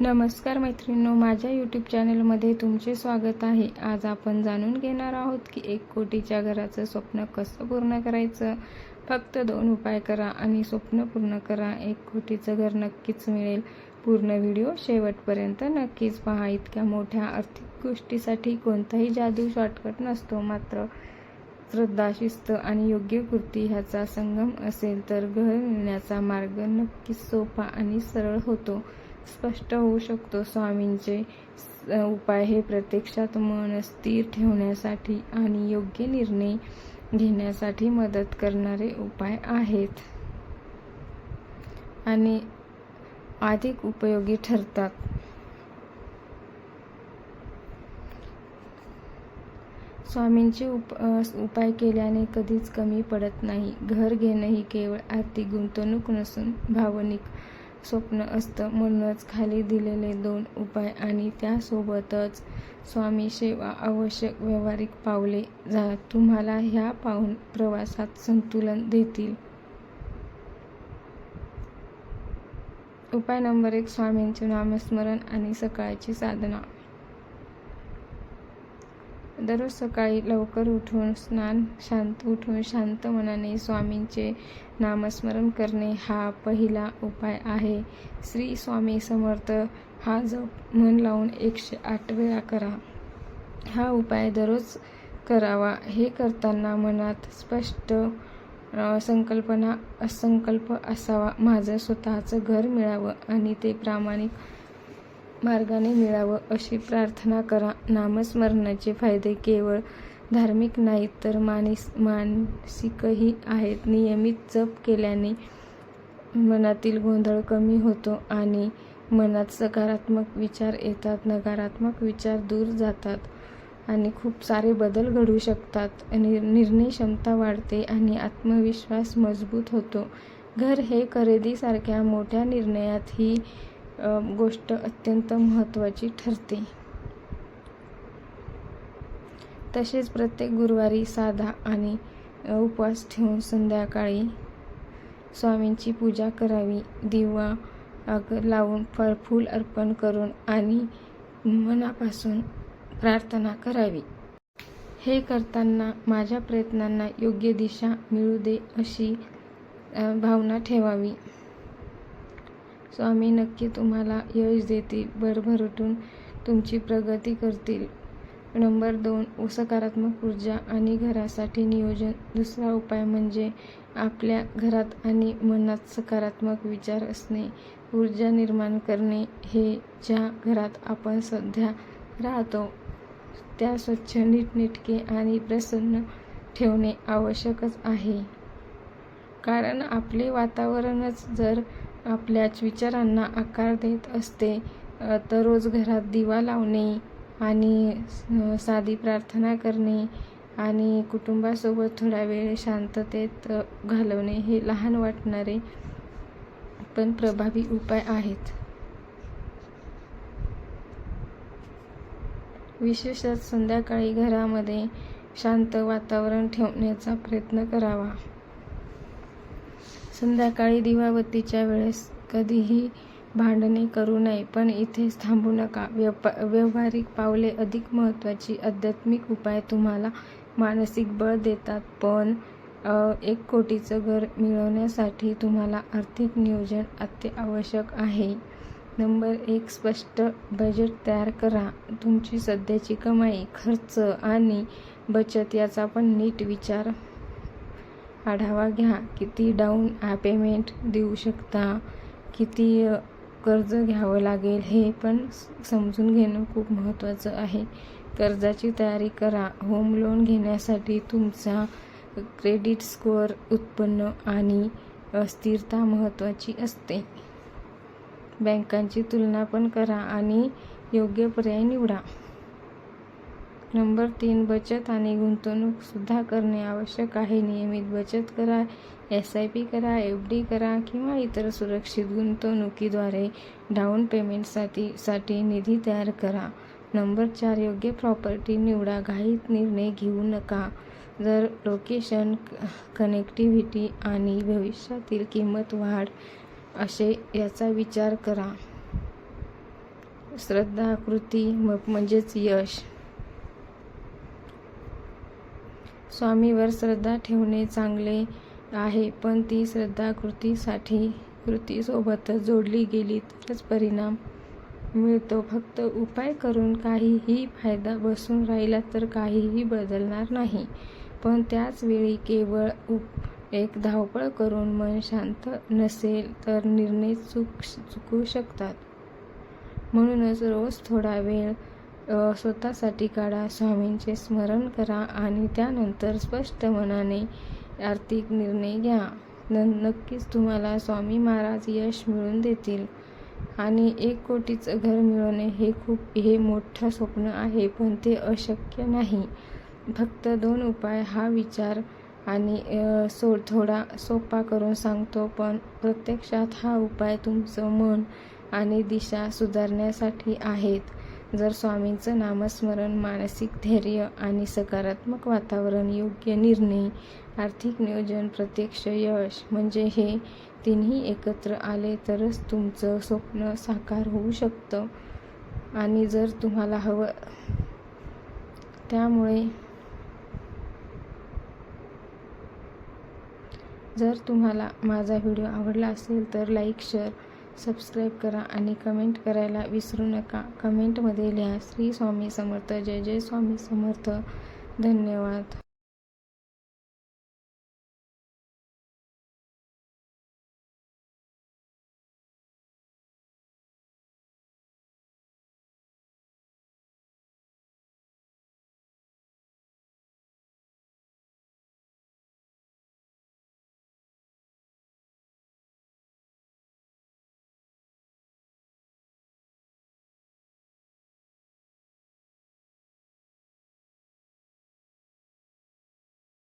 नमस्कार मैत्रिणींनो, माझ्या यूट्यूब चॅनलमध्ये तुमचे स्वागत आहे। आज आपण जाणून घेणार आहोत की 1 कोटीच्या घराचं स्वप्न कसं पूर्ण करायचं। फक्त 2 उपाय करा आणि स्वप्न पूर्ण करा। 1 कोटीचं घर नक्कीच मिळेल। पूर्ण व्हिडिओ शेवटपर्यंत नक्कीच पहा। इतक्या मोठ्या आर्थिक गोष्टीसाठी कोणताही जादू शॉर्टकट नसतो, मात्र श्रद्धा, शिस्त आणि योग्य कृती ह्याचा संगम असेल तर घर मिळण्याचा मार्ग नक्कीच सोपा आणि सरळ होतो, स्पष्ट होऊ शकतो। स्वामींचे उपाय हे प्रत्यक्षात मन स्थिर ठेवण्यासाठी आणि योग्य निर्णय घेण्यासाठी मदत करणारे उपाय आहेत आणि अधिक उपयोगी ठरतात। स्वामींचे उपाय केल्याने कधीच कमी पडत नाही। घर घेणं ही केवळ आर्थिक गुंतवणूक नसून भावनिक स्वप्न असतं। म्हणूनच खाली दिलेले 2 उपाय आणि त्यासोबतच स्वामी सेवा आवश्यक व्यावहारिक पावले तुम्हाला ह्या प्रवासात संतुलन देतील। उपाय नंबर 1, स्वामींचे नामस्मरण आणि सकाळची साधना। दररोज सकाळी लवकर उठून शांत मनाने स्वामींचे नामस्मरण करणे हा पहिला उपाय आहे। श्री स्वामी समर्थ हा जप मन लावून 108 वेळा करा। हा उपाय दररोज करावा। हे करताना मनात स्पष्ट संकल्प असावा, माझं स्वतःचं घर मिळावं आणि ते प्रामाणिक मार्गाने मिळावं अशी प्रार्थना करा। नामस्मरणाचे फायदे केवळ धार्मिक नाहीत तर मानसिकही आहेत। नियमित जप केल्याने मनातील गोंधळ कमी होतो आणि मनात सकारात्मक विचार येतात, नकारात्मक विचार दूर जातात आणि खूप सारे बदल घडू शकतात। निर्णय क्षमता वाढते आणि आत्मविश्वास मजबूत होतो। घर हे खरेदीसारख्या मोठ्या निर्णयात ही गोष्ट अत्यंत महत्त्वाची ठरते। तसेच प्रत्येक गुरुवारी साधा आणि उपवास ठेवून संध्याकाळी स्वामींची पूजा करावी। दिवा लावून फूल अर्पण करून आणि मनापासून प्रार्थना करावी। हे करताना माझ्या प्रयत्नांना योग्य दिशा मिळू दे अशी भावना ठेवावी। स्वामी नक्की तुम्हाला यश देतील, भरभराटून तुमची प्रगती करतील। नंबर 2, सकारात्मक ऊर्जा आणि घरासाठी नियोजन। दुसरा उपाय म्हणजे आपल्या घरात आणि मनात सकारात्मक विचार असणे, ऊर्जा निर्माण करणे। हे ज्या घरात आपण सध्या राहतो त्या स्वच्छ, नीटनेटके आणि प्रसन्न ठेवणे आवश्यकच आहे, कारण आपले वातावरणच जर आपल्याच विचारांना आकार देत असते तर रोज घरात दिवा लावणे आणि साधी प्रार्थना करणे आणि कुटुंबासोबत थोडा वेळ शांततेत घालवणे हे लहान वाटणारे पण प्रभावी उपाय आहेत। विशेषतः संध्याकाळी घरामध्ये शांत वातावरण ठेवण्याचा प्रयत्न करावा। संध्याकाळी दिवाबत्तीच्या वेळेस कधीही भांडणे करू नये। पण इथेच थांबू नका। व्यावहारिक पावले अधिक महत्त्वाची। आध्यात्मिक उपाय तुम्हाला मानसिक बळ देतात, पण 1 कोटीचं घर मिळवण्यासाठी तुम्हाला आर्थिक नियोजन अत्यावश्यक आहे। नंबर 1, स्पष्ट बजेट तयार करा। तुमची सध्याची कमाई, खर्च आणि बचत याचा पण नीट आढावा घ्या। किती डाऊन पेमेंट देऊ शकता, किती कर्ज घ्यावं लागेल हे पण समजून घेणं खूप महत्त्वाचं आहे। कर्जाची तयारी करा। होम लोन घेण्यासाठी तुमचा क्रेडिट स्कोअर, उत्पन्न आणि स्थिरता महत्त्वाची असते। बँकांची तुलना पण करा आणि योग्य पर्याय निवडा। नंबर 3, बचत आणि गुंतवणूक सुद्धा करणे आवश्यक आहे। नियमित बचत करा, SIP करा, FD करा किंवा इतर सुरक्षित गुंतवणुकीद्वारे डाऊन पेमेंटसाठी निधी तयार करा। नंबर 4, योग्य प्रॉपर्टी निवडा। घाईत निर्णय घेऊ नका। जर लोकेशन, कनेक्टिव्हिटी आणि भविष्यातील किंमत वाढ याचा विचार करा। श्रद्धा कृती म्हणजेच यश. स्वामीवर श्रद्धा ठेवणे चांगले आहे, पण ती श्रद्धा कृतीसोबतच जोडली गेली तरच परिणाम मिळतो. फक्त उपाय करून काहीही फायदा बसून राहिला तर काहीही बदलणार नाही. पण त्याच वेळी केवळ एक धावपळ करून मन शांत नसेल तर निर्णय चुकू शकतात. म्हणूनच रोज थोडा वेळ स्वतःसाठी काढा, स्वामींचे स्मरण करा आणि त्यानंतर स्पष्ट मनाने आर्थिक निर्णय घ्या. नक्कीच तुम्हाला स्वामी महाराज यश मिळवून देतील. आणि 1 कोटीचं घर मिळवणे हे मोठं स्वप्न आहे, पण ते अशक्य नाही. फक्त 2 उपाय हा विचार आणि थोडा सोपा करून सांगतो, पण प्रत्यक्षात हा उपाय तुमचं मन आणि दिशा सुधारण्यासाठी आहेत. जर स्वामींचं नामस्मरण, मानसिक धैर्य आणि सकारात्मक वातावरण, योग्य निर्णय, आर्थिक नियोजन, प्रत्यक्ष यश म्हणजे हे तिन्ही एकत्र आले तरच तुमचं स्वप्न साकार होऊ शकतं. आणि जर तुम्हाला हवं त्यामुळे जर तुम्हाला माझा व्हिडिओ आवडला असेल तर लाईक, शेअर, सबस्क्राईब करा आणि कमेंट करायला विसरू नका. कमेंटमध्ये लिहा श्री स्वामी समर्थ, जय जय स्वामी समर्थ. धन्यवाद.